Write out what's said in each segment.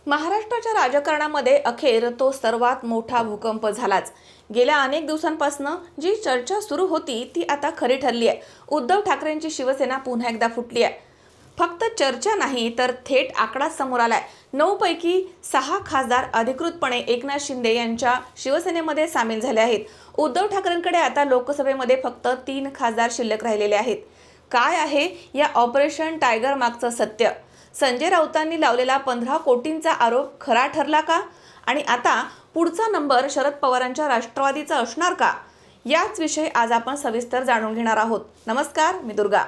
महाराष्ट्राच्या राजकारणामध्ये अखेर तो सर्वात मोठा भूकंप झालाच। गेल्या अनेक दिवसांपासून जी चर्चा सुरू होती ती आता खरी ठरली आहे। उद्धव ठाकरेंची शिवसेना पुन्हा एकदा फुटली आहे। फक्त चर्चा नाही तर थेट आकडा समोर आलाय। 9 पैकी 6 खासदार अधिकृतपणे एकनाथ शिंदे यांच्या शिवसेनेमध्ये सामील झाले आहेत। उद्धव ठाकरेंकडे आता लोकसभेमध्ये फक्त 3 खासदार शिल्लक राहिलेले आहेत। काय आहे या ऑपरेशन टायगर मागचं सत्य? संजय राऊतांनी लावलेला 15 कोटींचा आरोप खरा ठरला का? आणि आता पुढचा नंबर शरद पवारांच्या राष्ट्रवादीचा असणार का? याच विषयी आज आपण सविस्तर जाणून घेणार आहोत। नमस्कार, मी दुर्गा।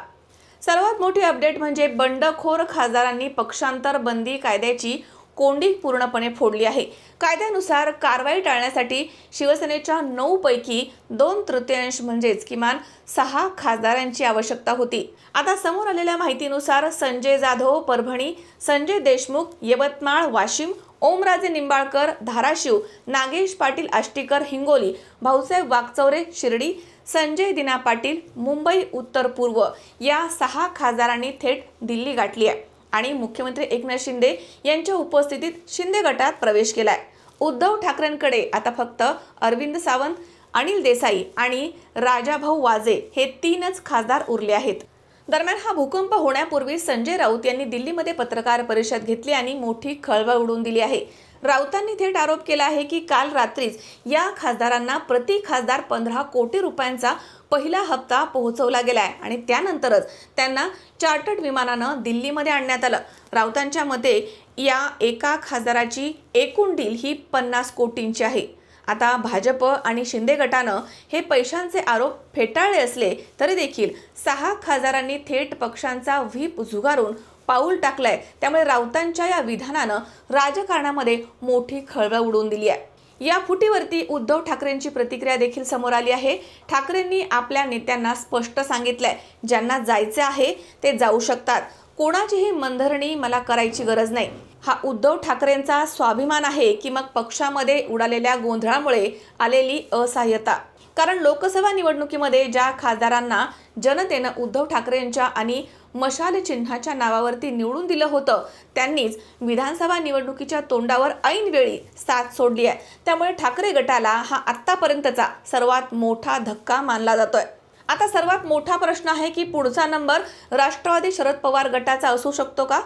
सर्वात मोठी अपडेट म्हणजे बंडखोर खासदारांनी पक्षांतर बंदी कायद्याची कोंडी पूर्णपणे फोडली आहे। कायद्यानुसार कारवाई टाळण्यासाठी शिवसेनेच्या 9 पैकी 2/3 म्हणजेच किमान 6 खासदारांची आवश्यकता होती। आता समोर आलेल्या माहितीनुसार संजय जाधव परभणी, संजय देशमुख यवतमाळ वाशिम, ओमराजे निंबाळकर धाराशिव, नागेश पाटील आष्टीकर हिंगोली, भाऊसाहेब वागचौरे शिर्डी, संजय दिना पाटील मुंबई उत्तर पूर्व या 6 खासदारांनी थेट दिल्ली गाठली आहे आणि मुख्यमंत्री एकनाथ शिंदे यांच्या उपस्थितीत शिंदे गटात प्रवेश केलाय। उद्धव ठाकरेंकडे आता फक्त अरविंद सावंत, अनिल देसाई आणि राजाभाऊ वाजे हे 3च खासदार उरले आहेत। दरम्यान हा भूकंप होण्यापूर्वी संजय राऊत यांनी दिल्लीमध्ये पत्रकार परिषद घेतली आणि मोठी खळबळ उडवून दिली आहे। राऊतांनी थेट आरोप केला आहे की काल रात्रीच या खासदारांना प्रति खासदार 15 कोटी रुपयांचा पहिला हप्ता पोहोचवला गेलाय आणि त्यानंतरच त्यांना चार्टर्ड विमानानं दिल्लीमध्ये आणण्यात आलं। राऊतांच्या मते या एका खासदाराची एकूण डील ही 50 कोटींची आहे। आता भाजप आणि शिंदे गटानं हे पैशांचे आरोप फेटाळले असले तरी देखील 6 खासदारांनी थेट पक्षांचा व्हीप झुगारून पाऊल टाकलंय। त्यामुळे राऊतांच्या या विधानानं राजकारणामध्ये मोठी खळबळ उडवून दिली आहे। या फुटीवरती उद्धव ठाकरेंची प्रतिक्रिया देखील समोर आली आहे। ठाकरेंनी आपल्या नेत्यांना स्पष्ट सांगितलंय, ज्यांना जायचे आहे ते जाऊ शकतात, कोणाचीही मनधरणी मला करायची गरज नाही। हा उद्धव ठाकरेंचा स्वाभिमान आहे की मग पक्षामध्ये उडालेल्या गोंधळामुळे आलेली असहाय्यता? कारण लोकसभा निवडणुकीमध्ये ज्या खासदारांना जनतेनं उद्धव ठाकरेंच्या आणि मशाल चिन्हाच्या नावावरती निवडून दिलं होतं त्यांनीच विधानसभा निवडणुकीच्या तोंडावर ऐनवेळी साथ सोडली आहे। त्यामुळे ठाकरे गटाला हा आत्तापर्यंतचा सर्वात मोठा धक्का मानला जातोय। आता सर्वात मोठा प्रश्न आहे की पुढचा नंबर राष्ट्रवादी शरद पवार गटाचा असू शकतो का?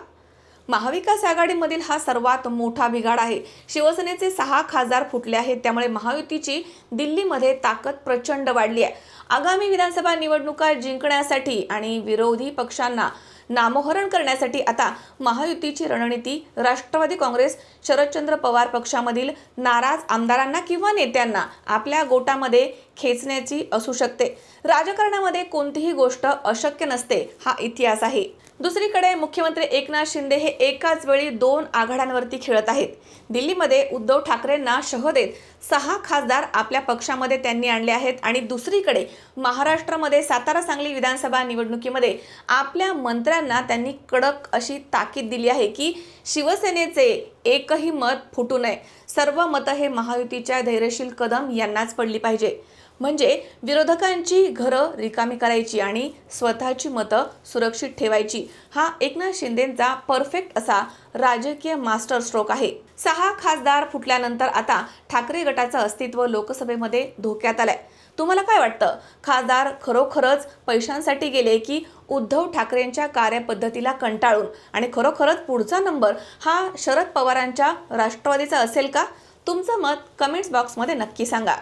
महाविकास आघाडीमधील हा सर्वात मोठा बिघाड आहे। शिवसेनेचे 6 खासदार फुटले आहेत, त्यामुळे महायुतीची दिल्लीमध्ये ताकद प्रचंड वाढली आहे। आगामी विधानसभा निवडणुका जिंकण्यासाठी आणि विरोधी पक्षांना नामोहरण करण्यासाठी आता महायुतीची रणनीती राष्ट्रवादी काँग्रेस शरदचंद्र पवार पक्षामधील नाराज आमदारांना किंवा नेत्यांना आपल्या गोटामध्ये खेचण्याची असू शकते। राजकारणामध्ये कोणतीही गोष्ट अशक्य नसते, हा इतिहास आहे। दुसरीकडे मुख्यमंत्री एकनाथ शिंदे हे एकाच वेळी 2 आघाड्यांवरती खेळत आहेत। दिल्लीमध्ये उद्धव ठाकरेंना शह देत 6 खासदार आपल्या पक्षामध्ये त्यांनी आणले आहेत आणि दुसरीकडे महाराष्ट्रामध्ये सातारा सांगली विधानसभा निवडणुकीमध्ये आपल्या मंत्र्यांना त्यांनी कडक अशी ताकीद दिली आहे की शिवसेनेचे एकही मत फुटू नये, सर्व मतं हे महायुतीच्या धैर्यशील कदम यांनाच पडली पाहिजे। म्हणजे विरोधकांची घरं रिकामी करायची आणि स्वतःची मतं सुरक्षित ठेवायची, हा एकनाथ शिंदेंचा परफेक्ट असा राजकीय मास्टर स्ट्रोक आहे। 6 खासदार फुटल्यानंतर आता ठाकरे गटाचं अस्तित्व लोकसभेमध्ये धोक्यात आलंय। तुम्हाला काय वाटतं? खासदार खरोखरच पैशांसाठी गेले की उद्धव ठाकरेंच्या कार्यपद्धतीला कंटाळून? आणि खरोखरच पुढचा नंबर हा शरद पवारांच्या राष्ट्रवादीचा असेल का? तुमचं मत कमेंट्स बॉक्समध्ये नक्की सांगा।